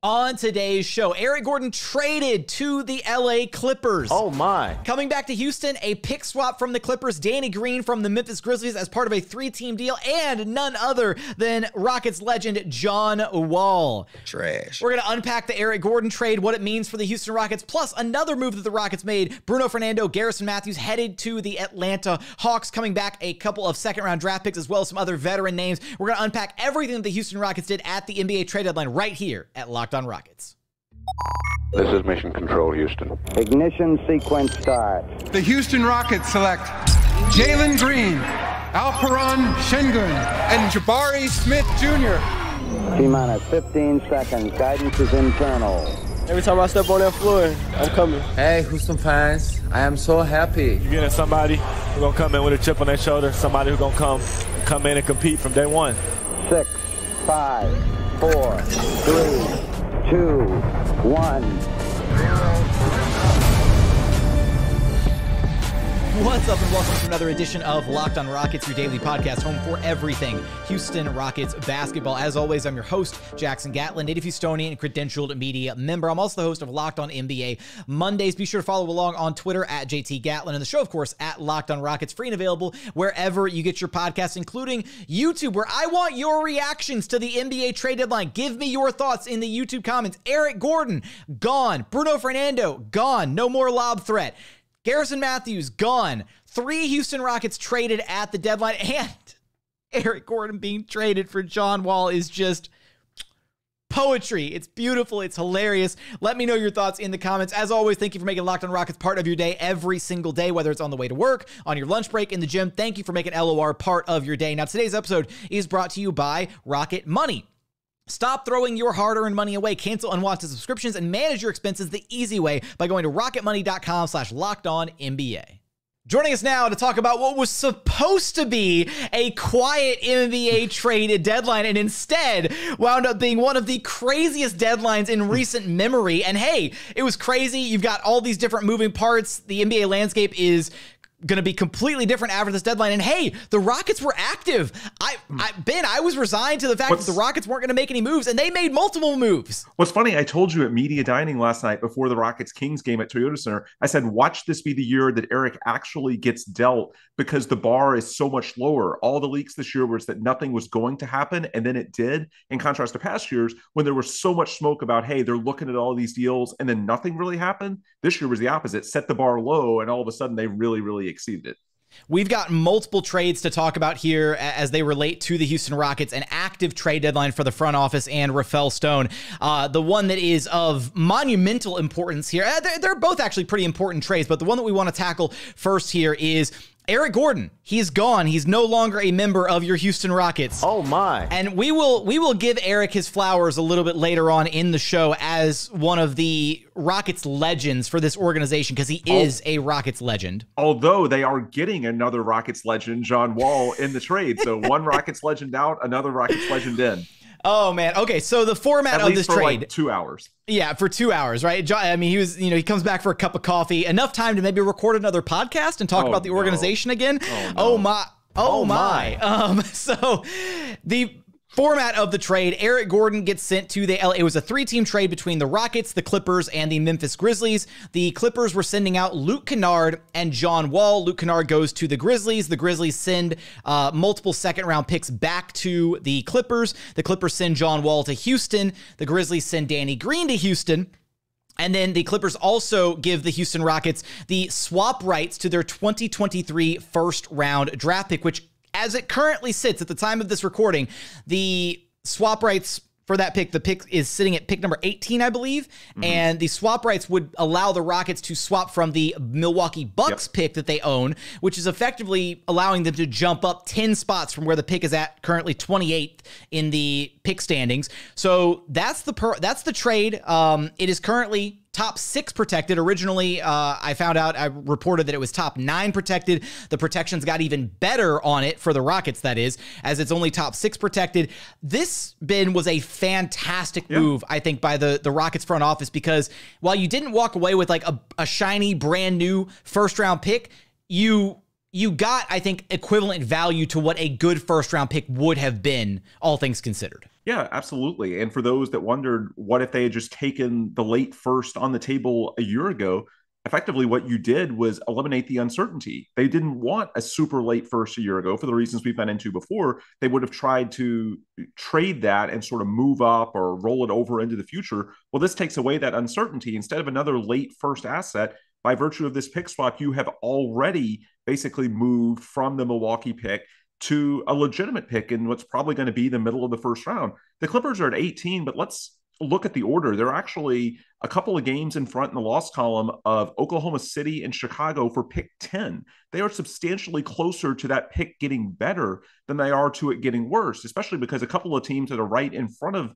On today's show, Eric Gordon traded to the LA Clippers. Oh my. Coming back to Houston, a pick swap from the Clippers, Danny Green from the Memphis Grizzlies as part of a 3-team deal, and none other than Rockets legend John Wall. Trash. We're going to unpack the Eric Gordon trade, what it means for the Houston Rockets, plus another move that the Rockets made. Bruno, Fernando, Garrison, Mathews headed to the Atlanta Hawks, coming back a couple of second-round draft picks as well as some other veteran names. We're going to unpack everything that the Houston Rockets did at the NBA trade deadline right here at Locked On Rockets. This is Mission Control, Houston. Ignition sequence start. The Houston Rockets select Jalen Green, Alperen Sengun, and Jabari Smith Jr. T-minus 15 seconds. Guidance is internal. Every time I step on that floor, I'm coming. Hey, Houston fans, I am so happy. You're getting somebody who's going to come in with a chip on their shoulder, somebody who's going to come in and compete from day one. 6, 5, 4, 3, 2, 1. What's up, and welcome to another edition of Locked On Rockets, your daily podcast, home for everything Houston Rockets basketball. As always, I'm your host, Jackson Gatlin, native Houstonian and credentialed media member. I'm also the host of Locked On NBA Mondays. Be sure to follow along on Twitter at JT Gatlin, and the show, of course, at Locked On Rockets, free and available wherever you get your podcasts, including YouTube, where I want your reactions to the NBA trade deadline. Give me your thoughts in the YouTube comments. Eric Gordon, gone. Bruno Fernando, gone. No more lob threat. Garrison, Mathews, gone. 3 Houston Rockets traded at the deadline, and Eric Gordon being traded for John Wall is just poetry. It's beautiful. It's hilarious. Let me know your thoughts in the comments. As always, thank you for making Locked On Rockets part of your day every single day, whether it's on the way to work, on your lunch break, in the gym. Thank you for making LOR part of your day. Now, today's episode is brought to you by Rocket Money. Stop throwing your hard-earned money away. Cancel unwanted subscriptions and manage your expenses the easy way by going to rocketmoney.com/LockedOnNBA. Joining us now to talk about what was supposed to be a quiet NBA trade deadline and instead wound up being one of the craziest deadlines in recent memory. And hey, it was crazy. You've got all these different moving parts. The NBA landscape is going to be completely different after this deadline. And hey, the Rockets were active. Ben, I was resigned to the fact that the Rockets weren't going to make any moves, and they made multiple moves. What's funny, I told you at media dining last night before the Rockets-Kings game at Toyota Center, I said, watch this be the year that Eric actually gets dealt because the bar is so much lower. All the leaks this year was that nothing was going to happen, and then it did, in contrast to past years when there was so much smoke about, hey, they're looking at all these deals, and then nothing really happened. This year was the opposite. Set the bar low, and all of a sudden they really exceeded it. We've got multiple trades to talk about here as they relate to the Houston Rockets, an active trade deadline for the front office and Rafael Stone. The one that is of monumental importance here, they're both actually pretty important trades, but the one that we want to tackle first here is Eric Gordon. He's gone. He's no longer a member of your Houston Rockets. Oh my. And we will give Eric his flowers a little bit later on in the show as one of the Rockets legends for this organization, because he is a Rockets legend. Although they are getting another Rockets legend, John Wall, in the trade. So one Rockets legend out, another Rockets legend in. Oh man. Okay. So the format of this trade, like 2 hours. Yeah, for 2 hours, right? I mean, he comes back for a cup of coffee, enough time to maybe record another podcast and talk about the organization again. Oh my. So the format of the trade, Eric Gordon gets sent to the LA. It was a 3-team trade between the Rockets, the Clippers, and the Memphis Grizzlies. The Clippers were sending out Luke Kennard and John Wall. Luke Kennard goes to the Grizzlies. The Grizzlies send multiple second-round picks back to the Clippers. The Clippers send John Wall to Houston. The Grizzlies send Danny Green to Houston. And then the Clippers also give the Houston Rockets the swap rights to their 2023 first-round draft pick, which, as it currently sits at the time of this recording, the swap rights for that pick, the pick is sitting at pick number 18, I believe. Mm-hmm. And the swap rights would allow the Rockets to swap from the Milwaukee Bucks pick that they own, which is effectively allowing them to jump up 10 spots from where the pick is at, currently 28th in the pick standings. So that's the trade. It is currently top 6 protected. Originally, I reported that it was top 9 protected. The protections got even better on it for the Rockets, that is, as it's only top 6 protected. This, Ben, was a fantastic move, I think, by the Rockets front office, because while you didn't walk away with like a shiny, brand new first-round pick, you you got, I think, equivalent value to what a good first-round pick would have been, all things considered. Yeah, absolutely. And for those that wondered, what if they had just taken the late first on the table a year ago? Effectively, what you did was eliminate the uncertainty. They didn't want a super late first a year ago for the reasons we've been into before. They would have tried to trade that and sort of move up or roll it over into the future. Well, this takes away that uncertainty. Instead of another late first asset, by virtue of this pick swap, you have already basically moved from the Milwaukee pick to a legitimate pick in what's probably going to be the middle of the first round. The Clippers are at 18, but let's look at the order. They're actually a couple of games in front in the loss column of Oklahoma City and Chicago for pick 10. They are substantially closer to that pick getting better than they are to it getting worse, especially because a couple of teams that are right in front of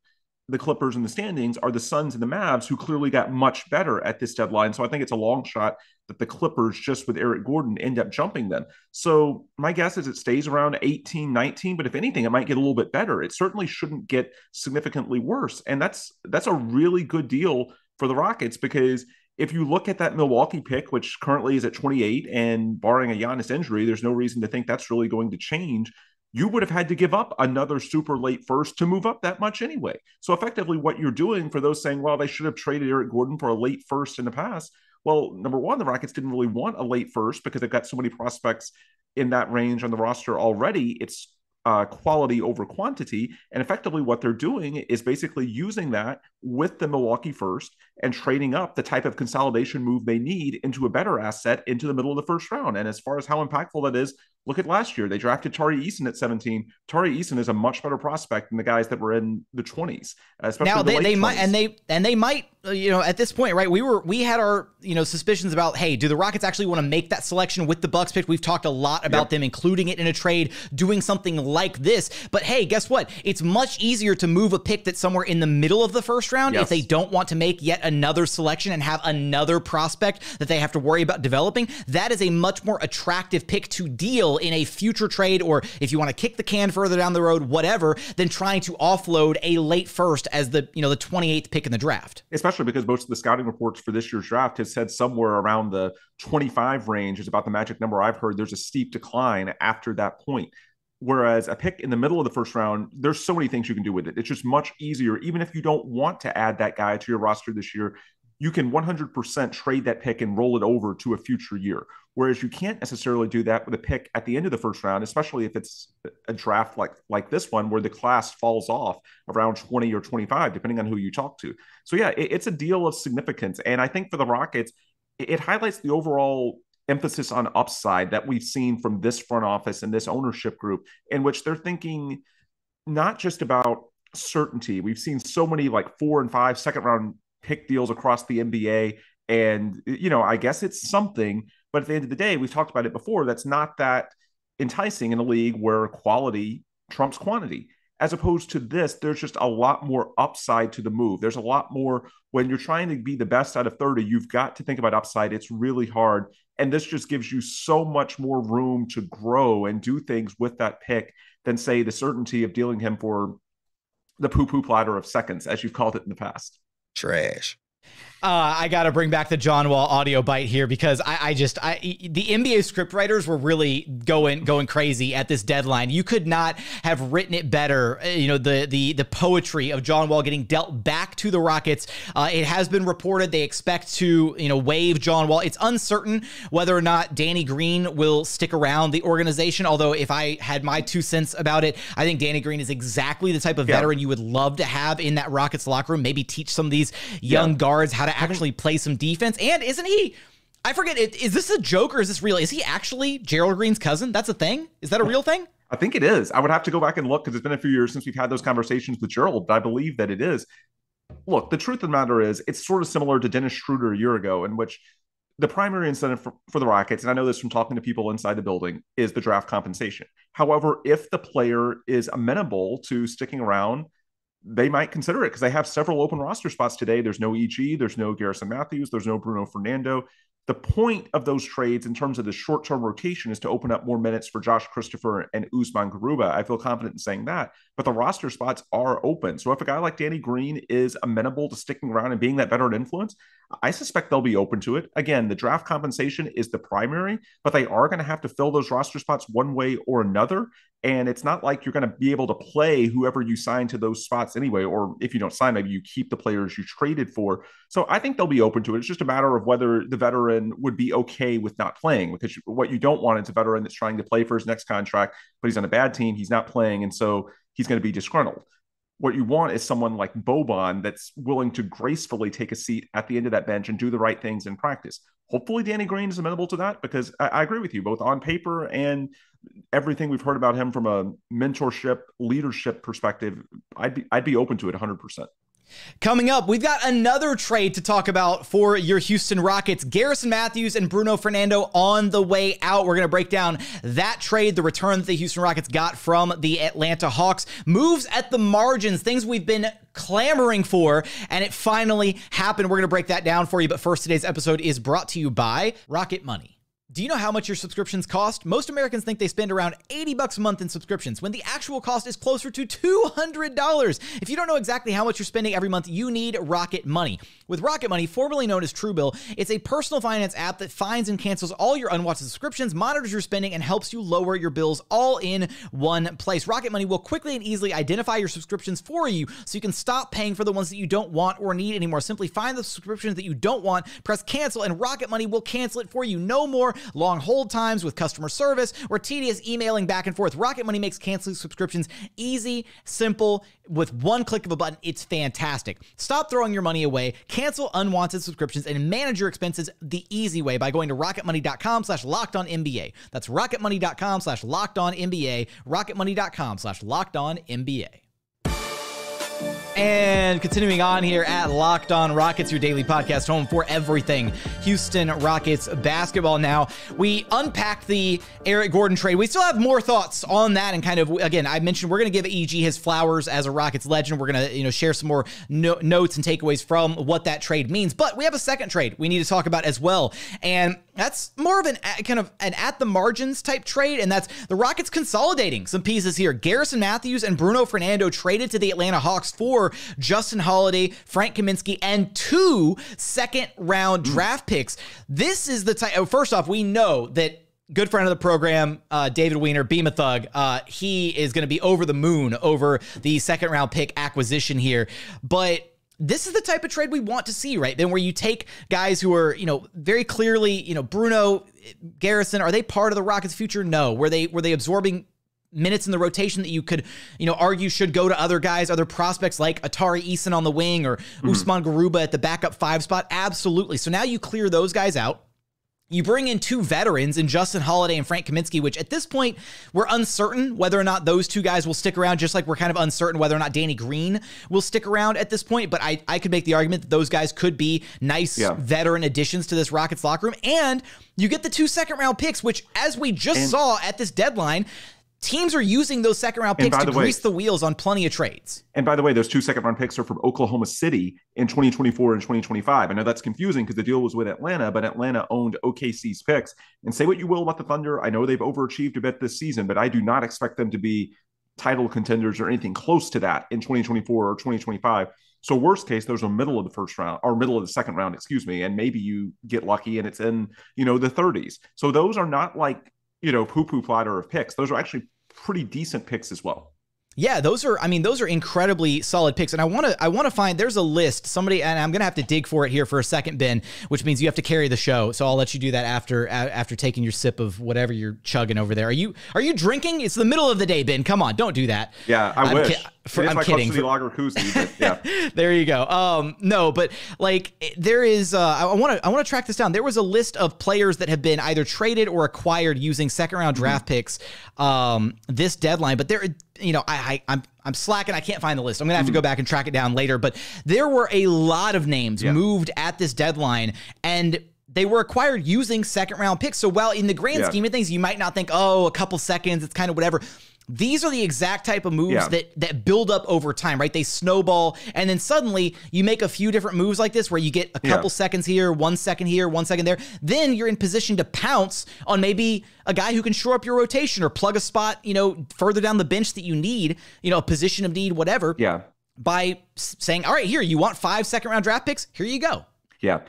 the Clippers in the standings are the Suns and the Mavs, who clearly got much better at this deadline. So I think it's a long shot that the Clippers, just with Eric Gordon, end up jumping them. So my guess is it stays around 18, 19, but if anything, it might get a little bit better. It certainly shouldn't get significantly worse. And that's a really good deal for the Rockets, because if you look at that Milwaukee pick, which currently is at 28, and barring a Giannis injury, there's no reason to think that's really going to change. You would have had to give up another super late first to move up that much anyway. So effectively what you're doing, for those saying, well, they should have traded Eric Gordon for a late first in the past. Well, number one, the Rockets didn't really want a late first because they've got so many prospects in that range on the roster already. It's quality over quantity. And effectively what they're doing is basically using that with the Milwaukee first and trading up the type of consolidation move they need into a better asset into the middle of the first round. And as far as how impactful that is, look at last year. They drafted Tari Eason at 17. Tari Eason is a much better prospect than the guys that were in the 20s. Especially now they might, and they might, at this point, right? We had our, suspicions about, hey, do the Rockets actually want to make that selection with the Bucks pick? We've talked a lot about them including it in a trade, doing something like this. But hey, guess what? It's much easier to move a pick that's somewhere in the middle of the first round if they don't want to make yet another selection and have another prospect that they have to worry about developing. That is a much more attractive pick to deal in a future trade, or if you want to kick the can further down the road, whatever, than trying to offload a late first as the 28th pick in the draft. Especially because most of the scouting reports for this year's draft have said somewhere around the 25 range is about the magic number I've heard. There's a steep decline after that point. Whereas a pick in the middle of the first round, there's so many things you can do with it. It's just much easier. Even if you don't want to add that guy to your roster this year, you can 100% trade that pick and roll it over to a future year. Whereas you can't necessarily do that with a pick at the end of the first round, especially if it's a draft like this one, where the class falls off around 20 or 25, depending on who you talk to. So yeah, it's a deal of significance. And I think for the Rockets, it highlights the overall emphasis on upside that we've seen from this front office and this ownership group, in which they're thinking not just about certainty. We've seen so many 4 and 5 second round pick deals across the NBA. And, I guess it's something, but at the end of the day, we've talked about it before, that's not that enticing in a league where quality trumps quantity. As opposed to this, there's just a lot more upside to the move. There's a lot more when you're trying to be the best out of 30, you've got to think about upside. It's really hard. And this just gives you so much more room to grow and do things with that pick than, say, the certainty of dealing him for the poo-poo platter of seconds, as you've called it in the past. Trash. I got to bring back the John Wall audio bite here, because the NBA scriptwriters were really going crazy at this deadline. You could not have written it better. The poetry of John Wall getting dealt back to the Rockets. It has been reported they expect to, waive John Wall. It's uncertain whether or not Danny Green will stick around the organization. Although if I had my 2 cents about it, I think Danny Green is exactly the type of veteran you would love to have in that Rockets locker room. Maybe teach some of these young guards how to actually play some defense. And isn't he, I forget, is this a joke or is this real? Is he actually Gerald Green's cousin? That's a thing? Is that a real thing? I think it is. I would have to go back and look, because it's been a few years since we've had those conversations with Gerald, but I believe that it is. Look, the truth of the matter is, it's sort of similar to Dennis Schroeder a year ago, in which the primary incentive for the Rockets, and I know this from talking to people inside the building, is the draft compensation. However, if the player is amenable to sticking around, they might consider it, because they have several open roster spots today. There's no EG, there's no Garrison Mathews, there's no Bruno Fernando. The point of those trades in terms of the short-term rotation is to open up more minutes for Josh Christopher and Usman Garuba. I feel confident in saying that. but the roster spots are open. So if a guy like Danny Green is amenable to sticking around and being that veteran influence, I suspect they'll be open to it. Again, the draft compensation is the primary, but they are going to have to fill those roster spots one way or another. And it's not like you're going to be able to play whoever you sign to those spots anyway, or if you don't sign, maybe you keep the players you traded for. So I think they'll be open to it. It's just a matter of whether the veteran would be okay with not playing, because what you don't want is a veteran that's trying to play for his next contract, but he's on a bad team, he's not playing, and so he's going to be disgruntled. What you want is someone like Boban that's willing to gracefully take a seat at the end of that bench and do the right things in practice. Hopefully Danny Green is amenable to that, because I agree with you, both on paper and everything we've heard about him from a mentorship, leadership perspective. I'd be open to it 100%. Coming up, we've got another trade to talk about for your Houston Rockets. Garrison, Mathews, and Bruno Fernando on the way out. We're going to break down that trade, the return that the Houston Rockets got from the Atlanta Hawks, moves at the margins, things we've been clamoring for, and it finally happened. We're going to break that down for you. But first, today's episode is brought to you by Rocket Money. Do you know how much your subscriptions cost? Most Americans think they spend around $80 a month in subscriptions, when the actual cost is closer to $200. If you don't know exactly how much you're spending every month, you need Rocket Money. With Rocket Money, formerly known as Truebill, it's a personal finance app that finds and cancels all your unwanted subscriptions, monitors your spending, and helps you lower your bills all in one place. Rocket Money will quickly and easily identify your subscriptions for you, so you can stop paying for the ones that you don't want or need anymore. Simply find the subscriptions that you don't want, press cancel, and Rocket Money will cancel it for you. No more long hold times with customer service or tedious emailing back and forth. Rocket Money makes canceling subscriptions easy, simple, with one click of a button. It's fantastic. Stop throwing your money away, cancel unwanted subscriptions, and manage your expenses the easy way by going to rocketmoney.com/lockedonnba. That's rocketmoney.com/lockedonnba, rocketmoney.com/lockedonnba. And continuing on here at Locked On Rockets, your daily podcast home for everything Houston Rockets basketball. Now, we unpacked the Eric Gordon trade. We still have more thoughts on that, and kind of, again, I mentioned we're going to give EG his flowers as a Rockets legend. We're going to, share some more notes and takeaways from what that trade means. But we have a second trade we need to talk about as well, and that's more of an kind of an at the margins type trade, and that's the Rockets consolidating some pieces here. Garrison, Mathews, and Bruno Fernando traded to the Atlanta Hawks for Justin Holiday, Frank Kaminsky, and 2 second-round draft picks. This is the type. First off, we know that good friend of the program, David Weiner, Beam a Thug, he is going to be over the moon over the second-round pick acquisition here, but this is the type of trade we want to see, right? Then where you take guys who are, very clearly, Bruno, Garrison, are they part of the Rockets' future? No. Were they absorbing minutes in the rotation that you could, argue should go to other guys, other prospects like Atari Eason on the wing or Usman Garuba at the backup 5 spot? Absolutely. So now you clear those guys out. You bring in 2 veterans in Justin Holiday and Frank Kaminsky, which at this point, we're uncertain whether or not those 2 guys will stick around, just like we're kind of uncertain whether or not Danny Green will stick around at this point. But I could make the argument that those guys could be nice veteran additions to this Rockets locker room. And you get the 2 second-round picks, which, as we just saw at this deadline, teams are using those second-round picks to grease the wheels on plenty of trades. And by the way, those 2 second-round picks are from Oklahoma City in 2024 and 2025. I know that's confusing because the deal was with Atlanta, but Atlanta owned OKC's picks. And say what you will about the Thunder, I know they've overachieved a bit this season, but I do not expect them to be title contenders or anything close to that in 2024 or 2025. So worst case, those are middle of the first round or middle of the second round, and maybe you get lucky and it's in, the 30s. So those are not like, poo-poo platter of picks. Those are actually pretty decent picks as well. Yeah, those are incredibly solid picks. And I want to find, there's a list, somebody, and I'm going to have to dig for it here for a second, Ben, which means you have to carry the show. So I'll let you do that after taking your sip of whatever you're chugging over there. Are you drinking? It's the middle of the day, Ben. Come on, don't do that. Yeah, I wish. I'm kidding. Lager koozie, but yeah. There you go. No, but there is. I want to track this down. There was a list of players that have been either traded or acquired using second-round draft picks this deadline. But there, I'm slacking. I can't find the list. I'm gonna have to go back and track it down later. But there were a lot of names moved at this deadline, and they were acquired using second round picks. So while in the grand scheme of things, you might not think, oh, a couple seconds, it's kind of whatever. These are the exact type of moves that build up over time, right? They snowball, and then suddenly you make a few different moves like this where you get a couple seconds here, 1 second here, 1 second there. Then you're in position to pounce on maybe a guy who can shore up your rotation or plug a spot, further down the bench that you need, a position of need, whatever. Yeah. By saying, all right, here, you want 5 second-round draft picks? Here you go. Yeah.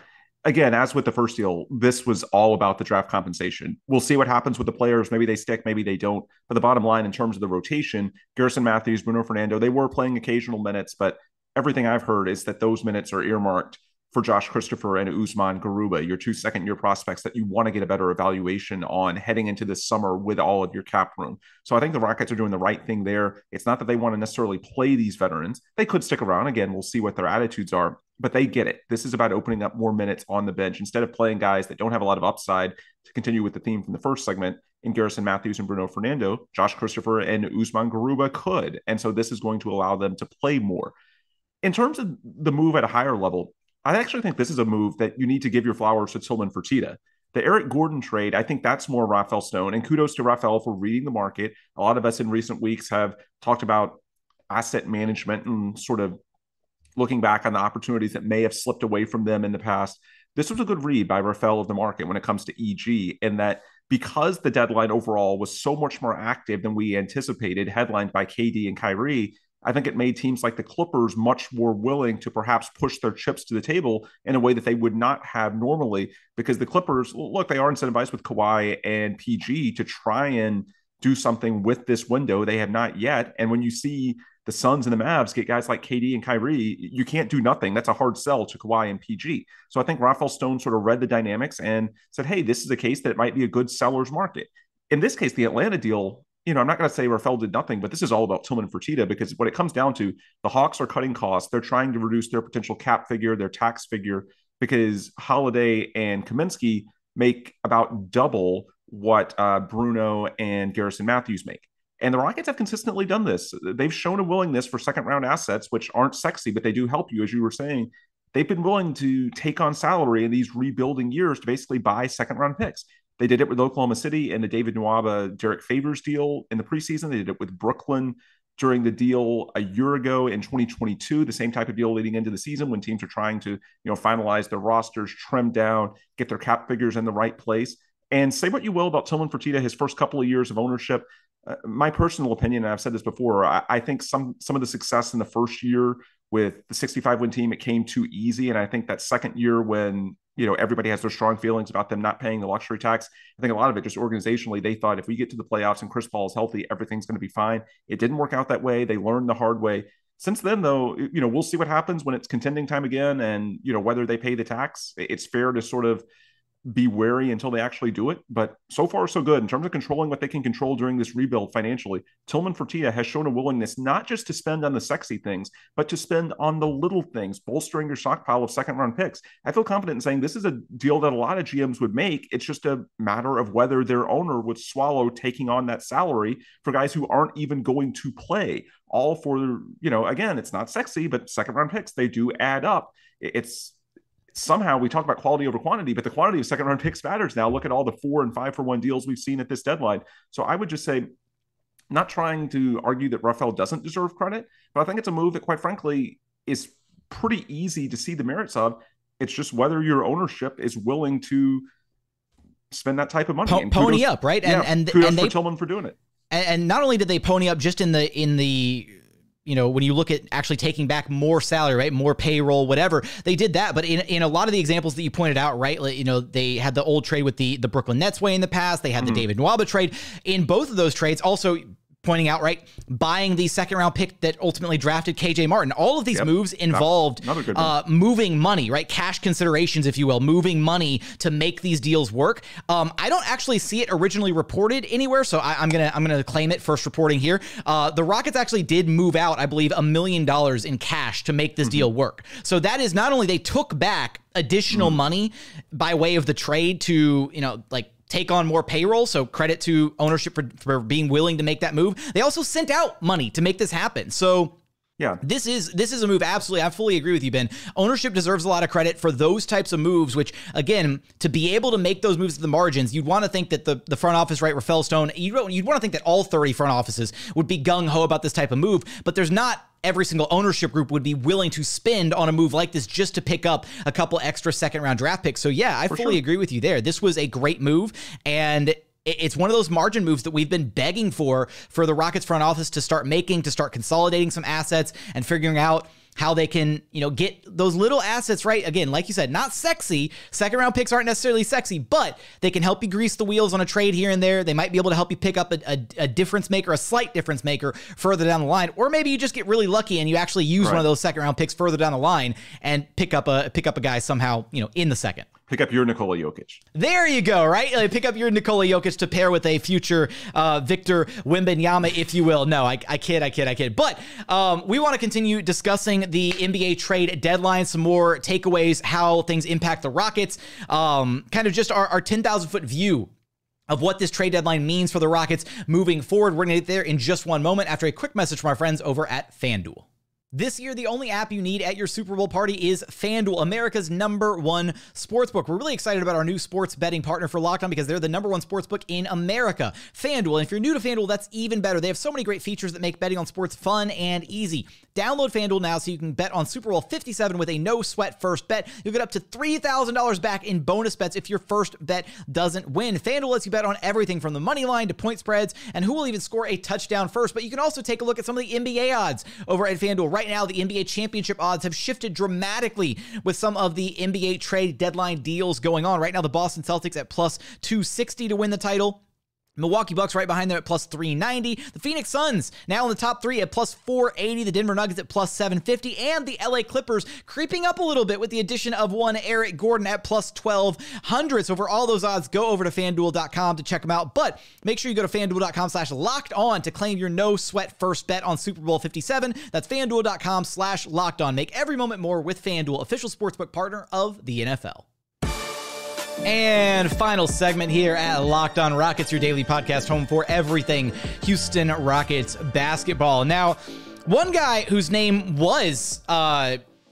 Again, as with the first deal, this was all about the draft compensation. We'll see what happens with the players. Maybe they stick, maybe they don't. But the bottom line, in terms of the rotation, Garrison, Mathews, Bruno, Fernando, they were playing occasional minutes, but everything I've heard is that those minutes are earmarked for Josh Christopher and Usman Garuba, your 2 second-year prospects that you want to get a better evaluation on heading into this summer with all of your cap room. So I think the Rockets are doing the right thing there. It's not that they want to necessarily play these veterans. They could stick around. Again, we'll see what their attitudes are, but they get it. This is about opening up more minutes on the bench instead of playing guys that don't have a lot of upside. To continue with the theme from the first segment, in Garrison, Mathews, and Bruno Fernando, Josh Christopher and Usman Garuba could. And so this is going to allow them to play more. In terms of the move at a higher level, I actually think this is a move that you need to give your flowers to Tillman Fertitta. The Eric Gordon trade, I think that's more Rafael Stone. And kudos to Rafael for reading the market. A lot of us in recent weeks have talked about asset management and sort of looking back on the opportunities that may have slipped away from them in the past. This was a good read by Rafael of the market when it comes to EG, in that because the deadline overall was so much more active than we anticipated, headlined by KD and Kyrie, I think it made teams like the Clippers much more willing to perhaps push their chips to the table in a way that they would not have normally, because the Clippers, look, they are incentivized with Kawhi and PG to try and do something with this window. They have not yet. And when you see the Suns and the Mavs get guys like KD and Kyrie, you can't do nothing. That's a hard sell to Kawhi and PG. So I think Rafael Stone sort of read the dynamics and said, hey, this is a case that it might be a good seller's market. In this case, the Atlanta deal, I'm not going to say Rafael did nothing, but this is all about Tillman Fertitta, because what it comes down to, the Hawks are cutting costs. They're trying to reduce their potential cap figure, their tax figure, because Holiday and Kaminsky make about double what Bruno and Garrison Mathews make. And the Rockets have consistently done this. They've shown a willingness for second-round assets, which aren't sexy, but they do help you, as you were saying. They've been willing to take on salary in these rebuilding years to basically buy second-round picks. They did it with Oklahoma City in the David Nwaba, Derek Favors deal in the preseason. They did it with Brooklyn during the deal a year ago in 2022, the same type of deal leading into the season when teams are trying to, finalize their rosters, trim down, get their cap figures in the right place. And say what you will about Tillman Fertitta, his first couple of years of ownership, my personal opinion, and I've said this before, I think some of the success in the first year with the 65-win team, it came too easy. And I think that second year when, everybody has their strong feelings about them not paying the luxury tax, I think a lot of it just organizationally, they thought if we get to the playoffs and Chris Paul is healthy, everything's going to be fine. It didn't work out that way. They learned the hard way. Since then, though, we'll see what happens when it's contending time again and, whether they pay the tax. It's fair to sort of be wary until they actually do it. But so far, so good. In terms of controlling what they can control during this rebuild financially, Tillman Fertitta has shown a willingness not just to spend on the sexy things, but to spend on the little things, bolstering your stockpile of second-round picks. I feel confident in saying this is a deal that a lot of GMs would make. It's just a matter of whether their owner would swallow taking on that salary for guys who aren't even going to play. All for, again, it's not sexy, but second-round picks, they do add up. It's somehow we talk about quality over quantity, but the quantity of second round picks matters now. Look at all the 4 and 5-for-1 deals we've seen at this deadline. So I would just say, not trying to argue that Rafael doesn't deserve credit, but I think it's a move that, quite frankly, is pretty easy to see the merits of. It's just whether your ownership is willing to spend that type of money. Pony up, right? And kudos for Tillman for doing it. And not only did they pony up just in the when you look at actually taking back more salary, right, more payroll, whatever, they did that. But in a lot of the examples that you pointed out, right, they had the old trade with the Brooklyn Nets way in the past. They had the David Nwaba trade. In both of those trades, also pointing out, right, buying the second-round pick that ultimately drafted KJ Martin. All of these moves involved moving money, right, cash considerations, if you will, moving money to make these deals work. I don't actually see it originally reported anywhere, so I'm gonna claim it first reporting here. The Rockets actually did move out, I believe, $1 million in cash to make this deal work. So that is not only they took back additional money by way of the trade to, take on more payroll. So credit to ownership for being willing to make that move. They also sent out money to make this happen. So Yeah. This is a move. Absolutely. I fully agree with you, Ben. Ownership deserves a lot of credit for those types of moves, which, again, to be able to make those moves at the margins, you'd want to think that the front office, right, Rafael Stone, you'd want to think that all 30 front offices would be gung-ho about this type of move, but there's not every single ownership group would be willing to spend on a move like this just to pick up a couple extra second-round draft picks. So, yeah, I fully agree with you there. This was a great move, and it's one of those margin moves that we've been begging for the Rockets front office to start making, to start consolidating some assets and figuring out how they can, get those little assets, right? Again, like you said, not sexy. Second round picks aren't necessarily sexy, but they can help you grease the wheels on a trade here and there. They might be able to help you pick up a difference maker, a slight difference maker further down the line. Or maybe you just get really lucky and you actually use one of those second round picks further down the line and pick up a guy somehow, in the second. Pick up your Nikola Jokic. There you go, right? Pick up your Nikola Jokic to pair with a future Victor Wembanyama, if you will. No, I kid. But we want to continue discussing the NBA trade deadline, some more takeaways, how things impact the Rockets, kind of just our 10,000-foot view of what this trade deadline means for the Rockets moving forward. We're going to get there in just one moment after a quick message from our friends over at FanDuel. This year, the only app you need at your Super Bowl party is FanDuel, America's #1 sportsbook. We're really excited about our new sports betting partner for Locked On because they're the #1 sportsbook in America, FanDuel. And if you're new to FanDuel, that's even better. They have so many great features that make betting on sports fun and easy. Download FanDuel now so you can bet on Super Bowl 57 with a no-sweat first bet. You'll get up to $3,000 back in bonus bets if your first bet doesn't win. FanDuel lets you bet on everything from the money line to point spreads and who will even score a touchdown first. But you can also take a look at some of the NBA odds over at FanDuel. Right now, the NBA championship odds have shifted dramatically with some of the NBA trade deadline deals going on. Right now, the Boston Celtics at plus 260 to win the title. Milwaukee Bucks right behind them at plus 390. The Phoenix Suns now in the top three at plus 480. The Denver Nuggets at plus 750. And the LA Clippers creeping up a little bit with the addition of one Eric Gordon at plus 1200. So for all those odds, go over to FanDuel.com to check them out. But make sure you go to FanDuel.com/lockedon to claim your no-sweat first bet on Super Bowl 57. That's FanDuel.com/lockedon. Make every moment more with FanDuel, official sportsbook partner of the NFL. And final segment here at Locked On Rockets, your daily podcast home for everything Houston Rockets basketball. Now, one guy whose name was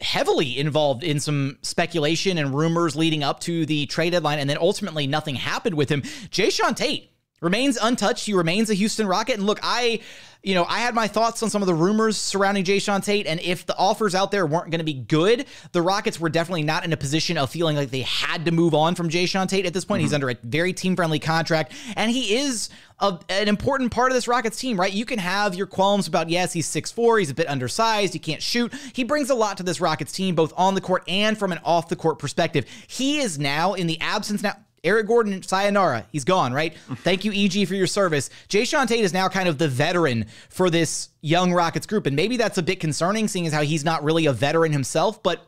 heavily involved in some speculation and rumors leading up to the trade deadline, and then ultimately nothing happened with him, Jae'Sean Tate remains untouched. He remains a Houston Rocket. And look, I had my thoughts on some of the rumors surrounding Jae'Sean Tate, and if the offers out there weren't going to be good, the Rockets were definitely not in a position of feeling like they had to move on from Jae'Sean Tate at this point. He's under a very team-friendly contract, and he is an important part of this Rockets team, right? You can have your qualms about, yes, he's 6'4", he's a bit undersized, he can't shoot. He brings a lot to this Rockets team, both on the court and from an off-the-court perspective. He is now, in the absence now, Eric Gordon, sayonara. He's gone, right? Thank you, EG, for your service. Jae'Sean Tate is now kind of the veteran for this young Rockets group, and maybe that's a bit concerning, seeing as how he's not really a veteran himself, but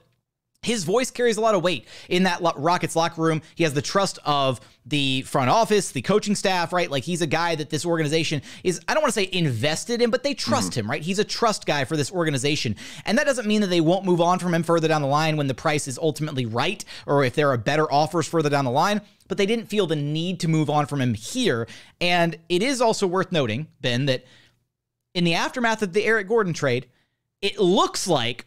his voice carries a lot of weight in that Rockets locker room. He has the trust of the front office, the coaching staff, right? Like, he's a guy that this organization is, I don't want to say invested in, but they trust him, right? He's a trust guy for this organization. And that doesn't mean that they won't move on from him further down the line when the price is ultimately right, or if there are better offers further down the line, but they didn't feel the need to move on from him here. And it is also worth noting, Ben, that in the aftermath of the Eric Gordon trade, it looks like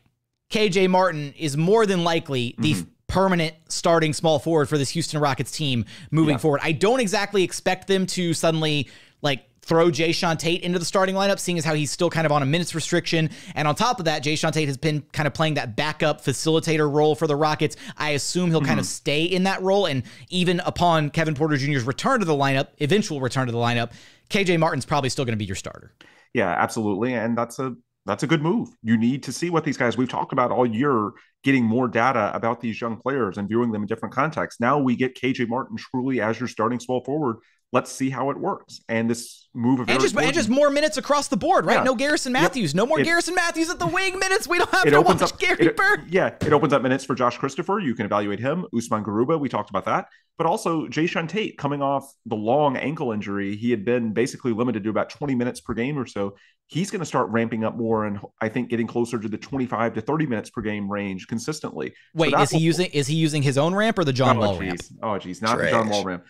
KJ Martin is more than likely the permanent starting small forward for this Houston Rockets team moving forward. I don't exactly expect them to suddenly throw Jae'Sean Tate into the starting lineup, seeing as how he's still kind of on a minutes restriction. And on top of that, Jae'Sean Tate has been kind of playing that backup facilitator role for the Rockets. I assume he'll kind of stay in that role. And even upon Kevin Porter Jr.'s return to the lineup, eventual return to the lineup, KJ Martin's probably still going to be your starter. Yeah, absolutely. And that's a good move. You need to see what these guys, we've talked about all year, getting more data about these young players and viewing them in different contexts. Now we get KJ Martin truly as your starting small forward. Let's see how it works. And this move of and just more minutes across the board, right? Yeah. No Garrison Mathews. No more Garrison Mathews at the wing minutes. We don't have to watch Gary Bird. Yeah, it opens up minutes for Josh Christopher. You can evaluate him. Usman Garuba, we talked about that. But also Jae'Sean Tate coming off the long ankle injury. He had been basically limited to about 20 minutes per game or so. He's going to start ramping up more and I think getting closer to the 25 to 30 minutes per game range consistently. Wait, so is he using his own ramp or the John Wall ramp? Oh, geez, not the John Wall ramp.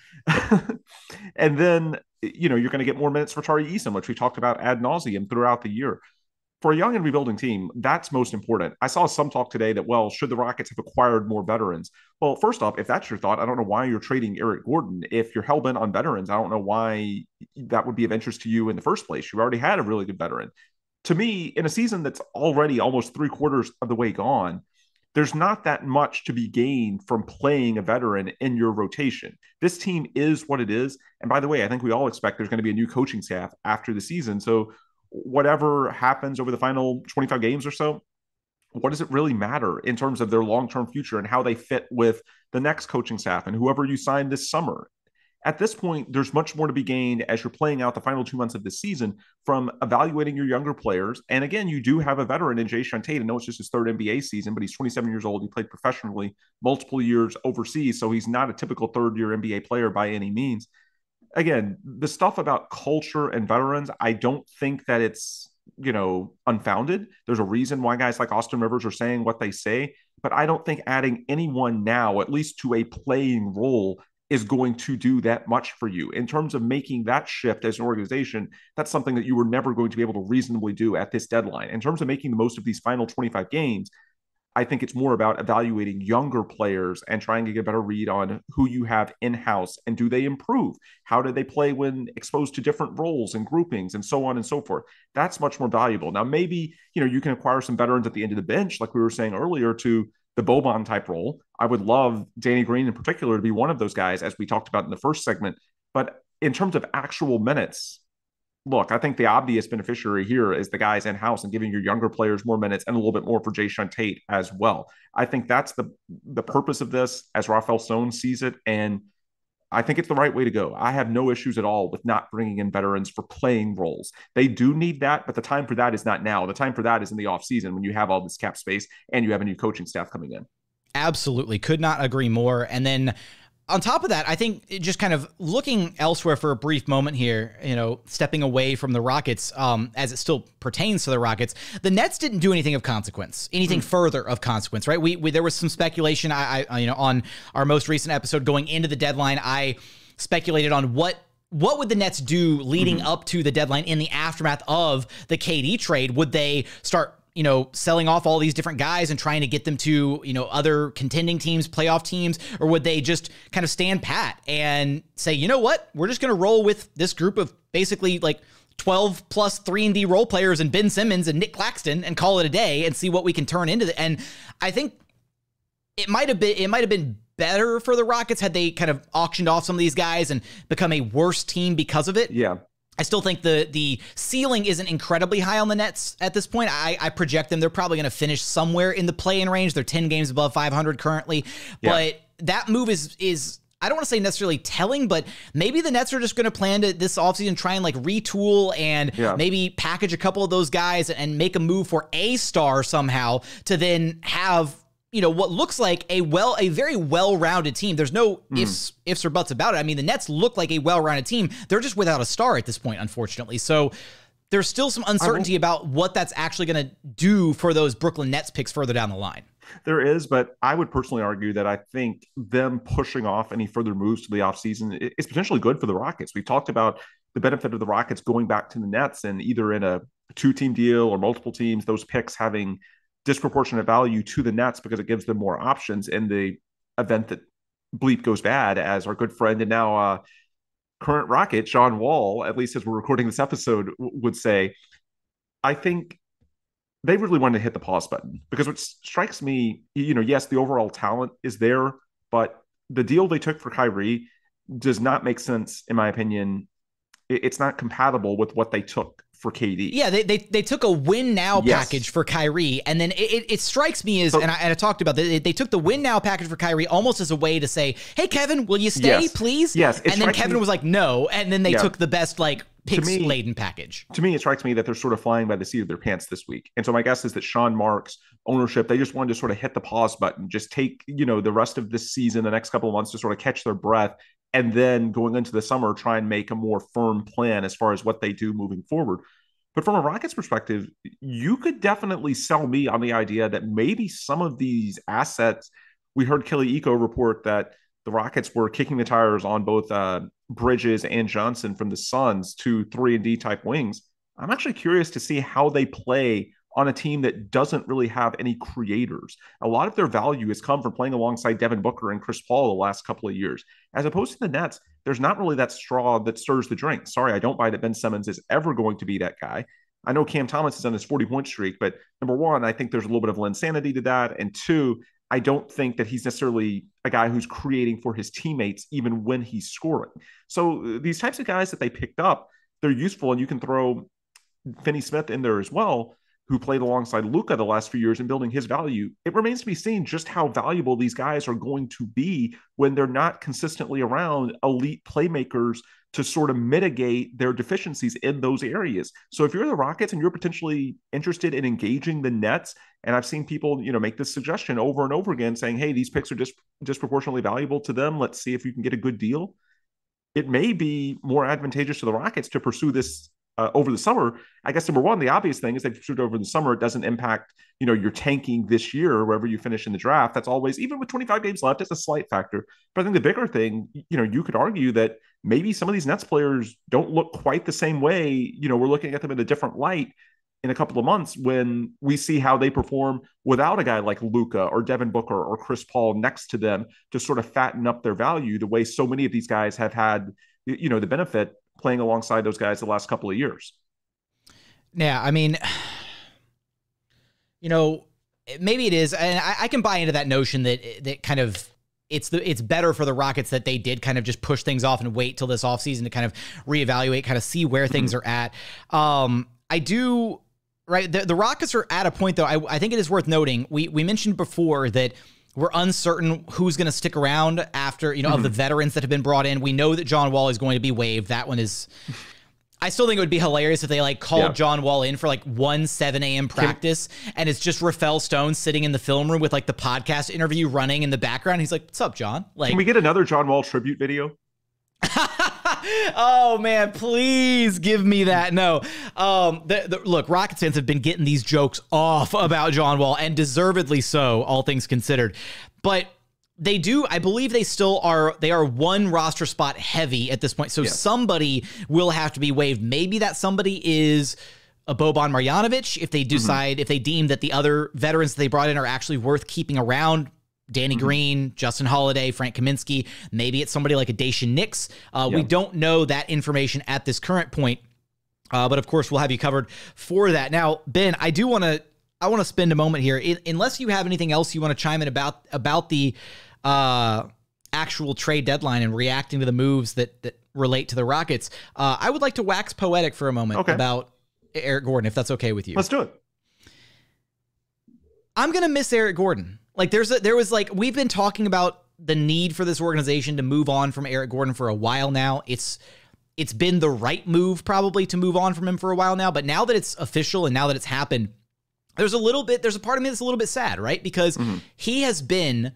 And then, you're going to get more minutes for Tari Eason, which we talked about ad nauseum throughout the year. for a young and rebuilding team, that's most important. I saw some talk today that, well, should the Rockets have acquired more veterans? Well, first off, if that's your thought, I don't know why you're trading Eric Gordon. If you're hell-bent on veterans, I don't know why that would be of interest to you in the first place. You already had a really good veteran. To me, in a season that's already almost 3/4 of the way gone, there's not that much to be gained from playing a veteran in your rotation. This team is what it is. And by the way, I think we all expect there's going to be a new coaching staff after the season. So whatever happens over the final 25 games or so, what does it really matter in terms of their long-term future and how they fit with the next coaching staff and whoever you sign this summer? At this point, there's much more to be gained as you're playing out the final 2 months of this season from evaluating your younger players. And again, you do have a veteran in Jae'Sean Tate. I know it's just his third NBA season, but he's 27 years old. He played professionally multiple years overseas, so he's not a typical third-year NBA player by any means. Again, the stuff about culture and veterans, I don't think that it's, unfounded. There's a reason why guys like Austin Rivers are saying what they say, but I don't think adding anyone now, at least to a playing role, is going to do that much for you. In terms of making that shift as an organization, that's something that you were never going to be able to reasonably do at this deadline. In terms of making the most of these final 25 games, I think it's more about evaluating younger players and trying to get a better read on who you have in-house and do they improve? How do they play when exposed to different roles and groupings and so on and so forth? That's much more valuable. Now, maybe, you can acquire some veterans at the end of the bench, like we were saying earlier, to the Boban type role. I would love Danny Green in particular to be one of those guys, as we talked about in the first segment. But in terms of actual minutes, look, I think the obvious beneficiary here is the guys in-house and giving your younger players more minutes and a little bit more for Jae'Sean Tate as well. I think that's the purpose of this as Rafael Stone sees it, and I think it's the right way to go. I have no issues at all with not bringing in veterans for playing roles. They do need that, but the time for that is not now. The time for that is in the offseason when you have all this cap space and you have a new coaching staff coming in. Absolutely. Could not agree more. And then on top of that, I think just kind of looking elsewhere for a brief moment here, stepping away from the Rockets, as it still pertains to the Rockets, the Nets didn't do anything of consequence, anything further of consequence, right? We there was some speculation. I on our most recent episode going into the deadline, I speculated on what would the Nets do leading up to the deadline in the aftermath of the KD trade. Would they start selling off all these different guys and trying to get them to, other contending teams, playoff teams, or would they just kind of stand pat and say, you know what, we're just going to roll with this group of basically like 12 plus 3-and-D role players and Ben Simmons and Nick Claxton and call it a day and see what we can turn into. And I think it might have been better for the Rockets had they kind of auctioned off some of these guys and become a worse team because of it. Yeah. I still think the ceiling isn't incredibly high on the Nets at this point. I project them. They're probably going to finish somewhere in the play-in range. They're 10 games above 500 currently. Yeah. But that move is I don't want to say necessarily telling, but maybe the Nets are just going to plan to this offseason try and like retool and maybe package a couple of those guys and make a move for a star somehow to then have what looks like a very well-rounded team. There's no ifs or buts about it. I mean, the Nets look like a well-rounded team. They're just without a star at this point, unfortunately. So there's still some uncertainty about what that's actually going to do for those Brooklyn Nets picks further down the line. There is, but I would personally argue that I think them pushing off any further moves to the offseason is potentially good for the Rockets. We've talked about the benefit of the Rockets going back to the Nets and either in a 2-team deal or multiple teams, those picks having disproportionate value to the Nets because it gives them more options in the event that bleep goes bad, as our good friend and now current Rocket, John Wall, at least as we're recording this episode, would say. I think they really wanted to hit the pause button because what strikes me, yes, the overall talent is there, but the deal they took for Kyrie does not make sense, in my opinion. It's not compatible with what they took for KD. Yeah, they took a win now package for Kyrie, and then it strikes me as, and I talked about that, they took the win now package for Kyrie almost as a way to say, hey, Kevin, will you stay, please? Yes. And then Kevin was like, no, and then they took the best, like, picks-laden package. To me, it strikes me that they're sort of flying by the seat of their pants this week. And so my guess is that Sean Marks' ownership, they just wanted to sort of hit the pause button, just take, the rest of this season, the next couple of months to sort of catch their breath, and then going into the summer, try and make a more firm plan as far as what they do moving forward. But from a Rockets perspective, you could definitely sell me on the idea that maybe some of these assets, we heard Kelly Eco report that the Rockets were kicking the tires on both Bridges and Johnson from the Suns to 3-and-D type wings. I'm actually curious to see how they play on a team that doesn't really have any creators. A lot of their value has come from playing alongside Devin Booker and Chris Paul the last couple of years. As opposed to the Nets, there's not really that straw that stirs the drink. Sorry, I don't buy that Ben Simmons is ever going to be that guy. I know Cam Thomas is on his 40-point streak, but number one, I think there's a little bit of insanity to that. And two, I don't think that he's necessarily a guy who's creating for his teammates even when he's scoring. So these types of guys that they picked up, they're useful, and you can throw Finney Smith in there as well, who played alongside Luka the last few years in building his value. It remains to be seen just how valuable these guys are going to be when they're not consistently around elite playmakers to sort of mitigate their deficiencies in those areas. So if you're the Rockets and you're potentially interested in engaging the Nets, and I've seen people, make this suggestion over and over again saying, hey, these picks are disproportionately valuable to them. Let's see if you can get a good deal. It may be more advantageous to the Rockets to pursue this over the summer. I guess number one, the obvious thing is they've pursued over the summer. It doesn't impact, your tanking this year, wherever you finish in the draft. That's always, even with 25 games left, it's a slight factor. But I think the bigger thing, you could argue that maybe some of these Nets players don't look quite the same way. We're looking at them in a different light in a couple of months when we see how they perform without a guy like Luka or Devin Booker or Chris Paul next to them to sort of fatten up their value the way so many of these guys have had, the benefit playing alongside those guys the last couple of years. Yeah, I mean, maybe it is, and I can buy into that notion that kind of it's better for the Rockets that they did kind of just push things off and wait till this offseason to kind of reevaluate, kind of see where things are at. I do, right? The Rockets are at a point, though, I think it is worth noting. We mentioned before that we're uncertain who's going to stick around after, of the veterans that have been brought in. We know that John Wall is going to be waived. That one is, I still think it would be hilarious if they called John Wall in for 7 a.m. practice and it's just Rafael Stone sitting in the film room with the podcast interview running in the background. He's like, "What's up, John?" Can we get another John Wall tribute video? Oh man, please give me that. No, look, Rockets fans have been getting these jokes off about John Wall, and deservedly so, all things considered. But they do, I believe they still are, they are one roster spot heavy at this point. So somebody will have to be waived. Maybe that somebody is a Boban Marjanovic if they decide, if they deem that the other veterans that they brought in are actually worth keeping around. Danny Green, Justin Holiday, Frank Kaminsky. Maybe it's somebody like a Daishen Nix. We don't know that information at this current point, but of course we'll have you covered for that. Now, Ben, I want to spend a moment here, unless you have anything else you want to chime in about the actual trade deadline and reacting to the moves that relate to the Rockets. I would like to wax poetic for a moment about Eric Gordon, if that's okay with you. Let's do it. I'm gonna miss Eric Gordon. We've been talking about the need for this organization to move on from Eric Gordon for a while now. It's been the right move probably to move on from him for a while now, but now that it's official and now that it's happened, there's a part of me that's a little bit sad, right? Because he has been,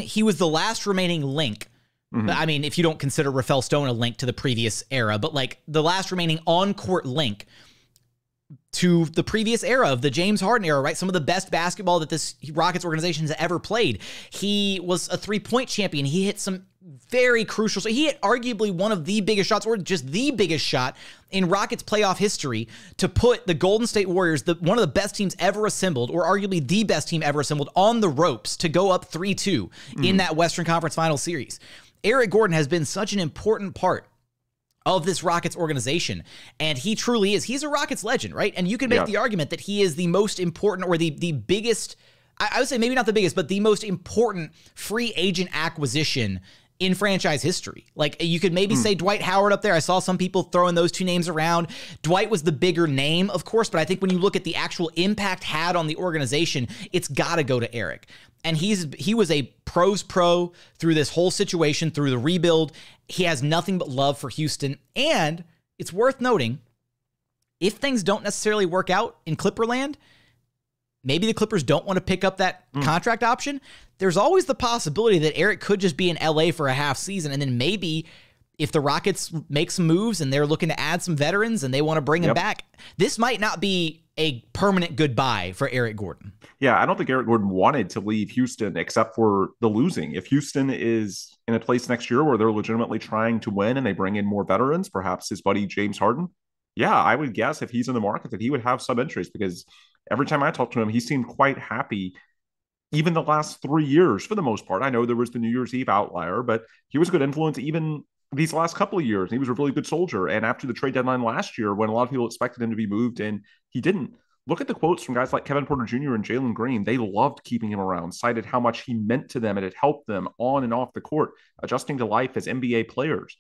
he was the last remaining link. I mean, if you don't consider Rafael Stone a link to the previous era, but the last remaining on-court link to the previous era of the James Harden era, right? Some of the best basketball that this Rockets organization has ever played. He was a three-point champion. He hit some very crucial. So he hit arguably one of the biggest shots, or just the biggest shot in Rockets playoff history, to put the Golden State Warriors, one of the best teams ever assembled, or arguably the best team ever assembled, on the ropes to go up 3-2 in that Western Conference Final Series. Eric Gordon has been such an important part of this Rockets organization, and he truly is. He's a Rockets legend, right? And you can make the argument that he is the most important, or the biggest, I would say maybe not the biggest, but the most important free agent acquisition in franchise history. You could maybe say Dwight Howard up there. I saw some people throwing those two names around. Dwight was the bigger name, of course, but I think when you look at the actual impact had on the organization, it's got to go to Eric. And he was a pros pro through this whole situation, through the rebuild. He has nothing but love for Houston. And it's worth noting, if things don't necessarily work out in Clipperland, maybe the Clippers don't want to pick up that contract option. There's always the possibility that Eric could just be in LA for a half season. And then maybe if the Rockets make some moves and they're looking to add some veterans and they want to bring him back, this might not be a permanent goodbye for Eric Gordon. Yeah, I don't think Eric Gordon wanted to leave Houston except for the losing. If Houston is in a place next year where they're legitimately trying to win and they bring in more veterans, perhaps his buddy James Harden, Yeah, I would guess if he's in the market that he would have some interest, because every time I talked to him, he seemed quite happy. Even the last 3 years, for the most part. I know there was the New Year's Eve outlier, but he was a good influence even these last couple of years. He was a really good soldier. And after the trade deadline last year, when a lot of people expected him to be moved and he didn't, look at the quotes from guys like Kevin Porter Jr. and Jalen Green. They loved keeping him around, cited how much he meant to them and it helped them on and off the court, adjusting to life as NBA players.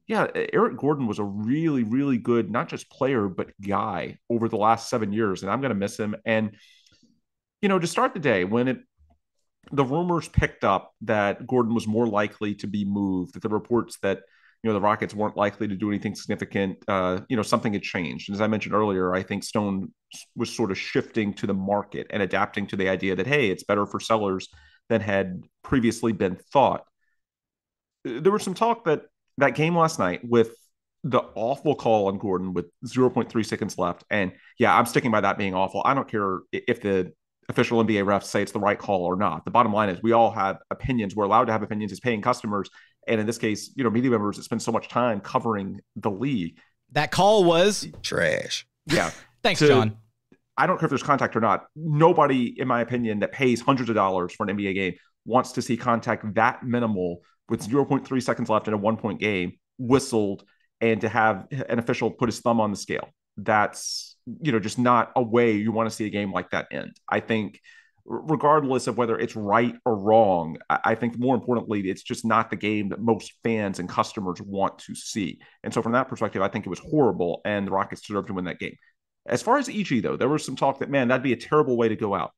Yeah, Eric Gordon was a really, really good, not just player, but guy over the last 7 years. And I'm going to miss him. And, to start the day, when the rumors picked up that Gordon was more likely to be moved, that the reports that, the Rockets weren't likely to do anything significant, something had changed. And as I mentioned earlier, I think Stone was sort of shifting to the market and adapting to the idea that, hey, it's better for sellers than had previously been thought. There was some talk that game last night with the awful call on Gordon with 0.3 seconds left. And yeah, I'm sticking by that being awful. I don't care if the official NBA refs say it's the right call or not. The bottom line is we all have opinions. We're allowed to have opinions as paying customers. And in this case, media members that spend so much time covering the league. That call was trash. Yeah. Thanks, John. I don't care if there's contact or not. Nobody, in my opinion, that pays hundreds of dollars for an NBA game wants to see contact that minimal with 0.3 seconds left in a 1-point game whistled and to have an official put his thumb on the scale. That's, just not a way you want to see a game like that end. I think regardless of whether it's right or wrong, I think more importantly, it's just not the game that most fans and customers want to see. And so from that perspective, I think it was horrible and the Rockets deserved to win that game. As far as EG, though, there was some talk that, man, that'd be a terrible way to go out.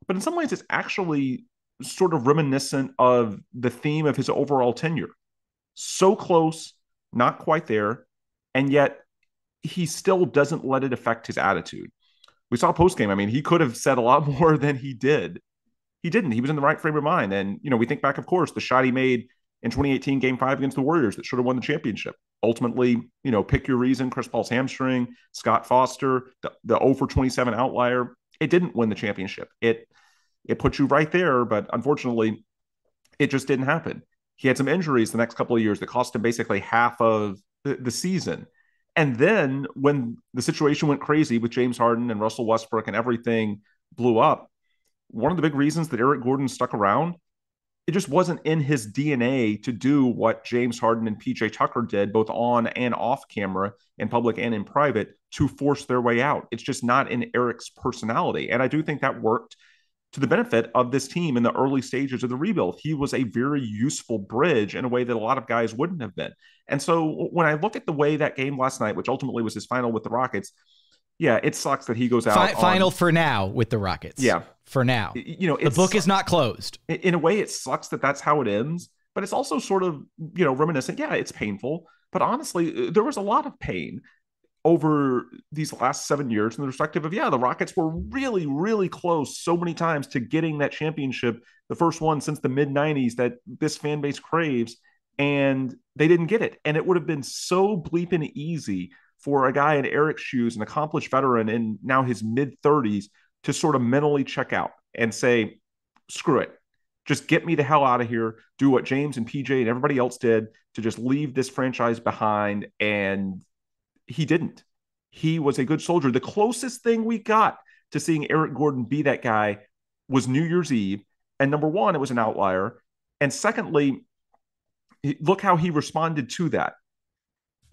But in some ways, it's actually sort of reminiscent of the theme of his overall tenure. So close, not quite there, and yet he still doesn't let it affect his attitude. We saw post-game. I mean, he could have said a lot more than he did. He didn't. He was in the right frame of mind. And, we think back, of course, the shot he made in 2018 Game 5 against the Warriors that should have won the championship. Ultimately, pick your reason, Chris Paul's hamstring, Scott Foster, the 0 for 27 outlier. It didn't win the championship. It put you right there, but unfortunately, it just didn't happen. He had some injuries the next couple of years that cost him basically half of the season. And then when the situation went crazy with James Harden and Russell Westbrook and everything blew up, one of the big reasons that Eric Gordon stuck around, it just wasn't in his DNA to do what James Harden and PJ Tucker did, both on and off camera, in public and in private, to force their way out. It's just not in Eric's personality. And I do think that worked to the benefit of this team in the early stages of the rebuild. He was a very useful bridge in a way that a lot of guys wouldn't have been. And so when I look at the way that game last night, which ultimately was his final with the Rockets, yeah, it sucks that he goes out. Final for now with the Rockets. Yeah. For now. The book is not closed. In a way, it sucks that that's how it ends, but it's also sort of, reminiscent. Yeah, it's painful, but honestly, there was a lot of pain over these last 7 years in the perspective of, the Rockets were really, really close so many times to getting that championship, the first one since the mid-90s that this fan base craves, and they didn't get it. And it would have been so bleeping easy for a guy in Eric's shoes, an accomplished veteran in now his mid-30s, to sort of mentally check out and say, screw it. Just get me the hell out of here. Do what James and PJ and everybody else did to just leave this franchise behind. And he didn't. He was a good soldier. The closest thing we got to seeing Eric Gordon be that guy was New Year's Eve. And number one, it was an outlier. And secondly, look how he responded to that.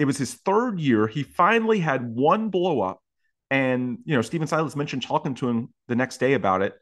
It was his third year. He finally had one blow up. And, Steven Silas mentioned talking to him the next day about it.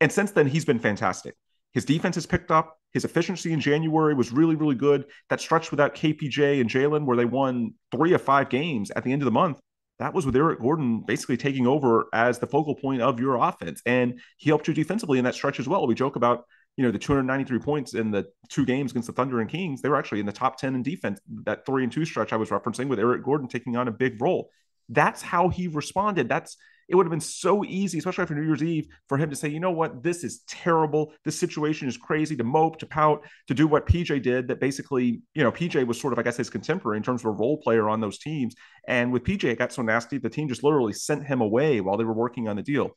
And since then, he's been fantastic. His defense has picked up. His efficiency in January was really, really good. That stretch without KPJ and Jalen, where they won 3 of 5 games at the end of the month, that was with Eric Gordon basically taking over as the focal point of your offense. And he helped you defensively in that stretch as well. We joke about, the 293 points in the 2 games against the Thunder and Kings. They were actually in the top 10 in defense, that 3-2 stretch I was referencing, with Eric Gordon taking on a big role. That's how he responded. It would have been so easy, especially after New Year's Eve, for him to say, you know what, this is terrible. This situation is crazy, to mope, to pout, to do what PJ did. That basically, PJ was sort of, I guess, his contemporary in terms of a role player on those teams. And with PJ, it got so nasty, the team just literally sent him away while they were working on the deal.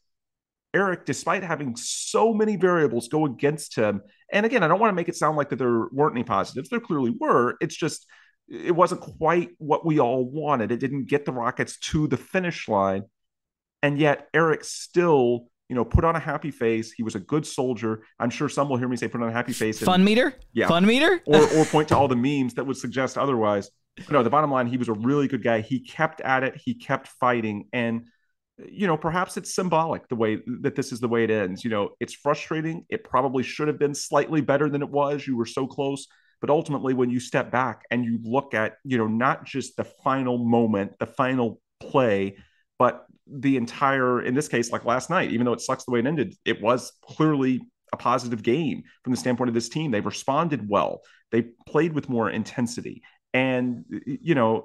Eric, despite having so many variables go against him, and again, I don't want to make it sound like that there weren't any positives. There clearly were. It's just it wasn't quite what we all wanted. It didn't get the Rockets to the finish line. And yet Eric still, put on a happy face. He was a good soldier. I'm sure some will hear me say put on a happy face. Fun meter? Yeah. Fun meter? or point to all the memes that would suggest otherwise. No, the bottom line, he was a really good guy. He kept at it. He kept fighting. And, perhaps it's symbolic the way that this is the way it ends. It's frustrating. It probably should have been slightly better than it was. You were so close. But ultimately, when you step back and you look at, not just the final moment, the final play, but the entire, in this case, like last night, even though it sucks the way it ended, it was clearly a positive game from the standpoint of this team. They responded well. They played with more intensity. And,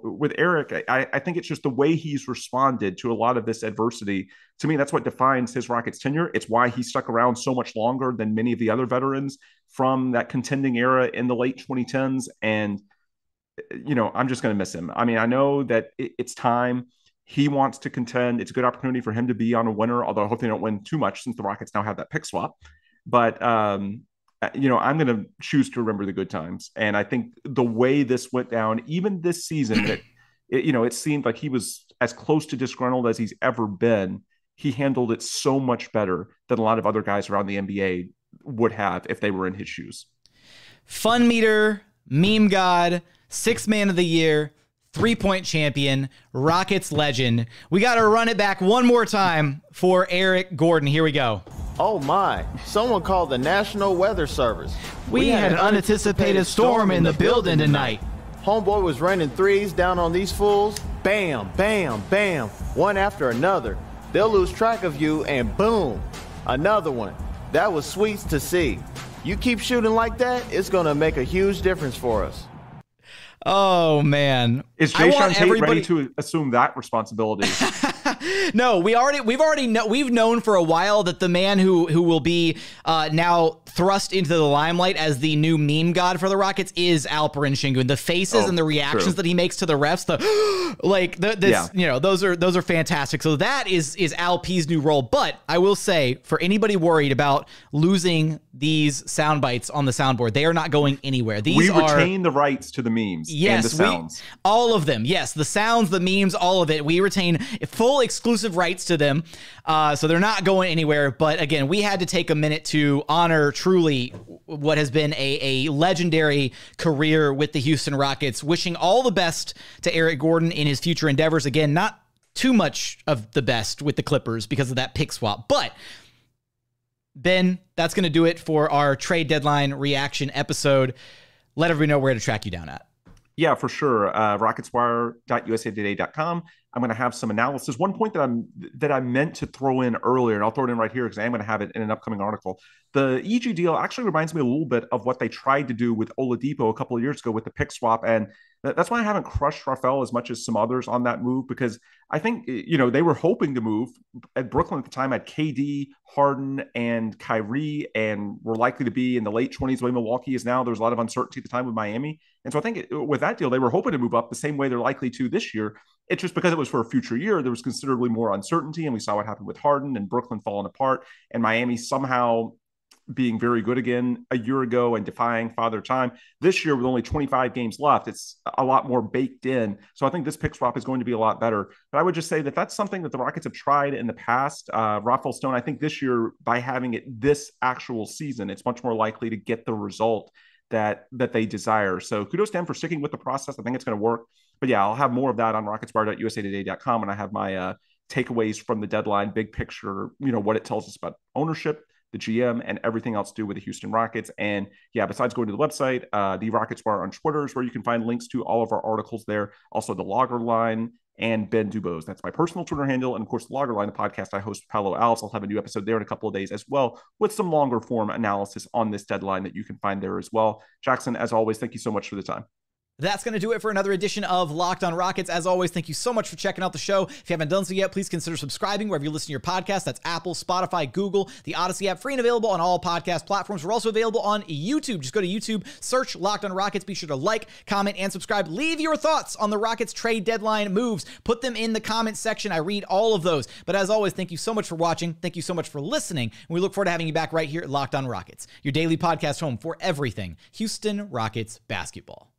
with Eric, I think it's just the way he's responded to a lot of this adversity. To me, that's what defines his Rockets tenure. It's why he stuck around so much longer than many of the other veterans from that contending era in the late 2010s. And, I'm just going to miss him. I mean, I know that it's time. He wants to contend. It's a good opportunity for him to be on a winner, although I hope they don't win too much since the Rockets now have that pick swap. But, I'm going to choose to remember the good times. And I think the way this went down, even this season, that it seemed like he was as close to disgruntled as he's ever been. He handled it so much better than a lot of other guys around the NBA would have if they were in his shoes. Fun meter, meme god, sixth man of the year, 3-point champion, Rockets legend. We got to run it back one more time for Eric Gordon. Here we go. Oh my, someone called the National Weather Service. We had an unanticipated storm in the building tonight. Homeboy was raining threes down on these fools. Bam, bam, bam, one after another. They'll lose track of you and boom, another one. That was sweet to see. You keep shooting like that, it's going to make a huge difference for us. Oh, man. Is Jae'Sean Tate ready to assume that responsibility? No, we've known for a while that the man who will be now thrust into the limelight as the new meme god for the Rockets is Alperen Sengun. The faces and the reactions that he makes to the refs, those are fantastic. So that is Al P's new role. But I will say, for anybody worried about losing these sound bites on the soundboard, they are not going anywhere. We retain the rights to the memes and the sounds. All of them. Yes, the sounds, the memes, all of it. We retain full exclusive rights to them. So they're not going anywhere. But again, we had to take a minute to honor truly what has been a legendary career with the Houston Rockets. Wishing all the best to Eric Gordon in his future endeavors. Again, not too much of the best with the Clippers because of that pick swap. But Ben, that's going to do it for our trade deadline reaction episode. Let everybody know where to track you down at. Yeah, for sure. Rocketswire.usatoday.com. I'm going to have some analysis. One point that I meant to throw in earlier, and I'll throw it in right here because I am going to have it in an upcoming article. The EG deal actually reminds me a little bit of what they tried to do with Oladipo a couple of years ago with the pick swap. And that's why I haven't crushed Rafael as much as some others on that move, because I think, they were hoping to move. At Brooklyn at the time had KD, Harden, and Kyrie, and were likely to be in the late 20s the way Milwaukee is now. There was a lot of uncertainty at the time with Miami. And so I think with that deal, they were hoping to move up the same way they're likely to this year. It's just because it was for a future year, there was considerably more uncertainty. And we saw what happened with Harden and Brooklyn falling apart and Miami somehow being very good again a year ago and defying Father Time. This year, with only 25 games left, it's a lot more baked in. So I think this pick swap is going to be a lot better. But I would just say that that's something that the Rockets have tried in the past. Rafael Stone, I think this year, by having it this actual season, it's much more likely to get the result that they desire. So kudos to him for sticking with the process. I think it's going to work. But yeah, I'll have more of that on rocketsbar.usatoday.com. And I have my takeaways from the deadline, big picture, what it tells us about ownership, the GM, and everything else to do with the Houston Rockets. And yeah, besides going to the website, the Rockets Bar on Twitter is where you can find links to all of our articles there. Also the Logger Line and Ben DuBose. That's my personal Twitter handle. And of course, the Logger Line, the podcast I host with Paolo Alves. I'll have a new episode there in a couple of days as well, with some longer form analysis on this deadline that you can find there as well. Jackson, as always, thank you so much for the time. That's going to do it for another edition of Locked on Rockets. As always, thank you so much for checking out the show. If you haven't done so yet, please consider subscribing wherever you listen to your podcast. That's Apple, Spotify, Google, the Odyssey app, free and available on all podcast platforms. We're also available on YouTube. Just go to YouTube, search Locked on Rockets. Be sure to like, comment, and subscribe. Leave your thoughts on the Rockets trade deadline moves. Put them in the comment section. I read all of those. But as always, thank you so much for watching. Thank you so much for listening. And we look forward to having you back right here at Locked on Rockets, your daily podcast home for everything Houston Rockets basketball.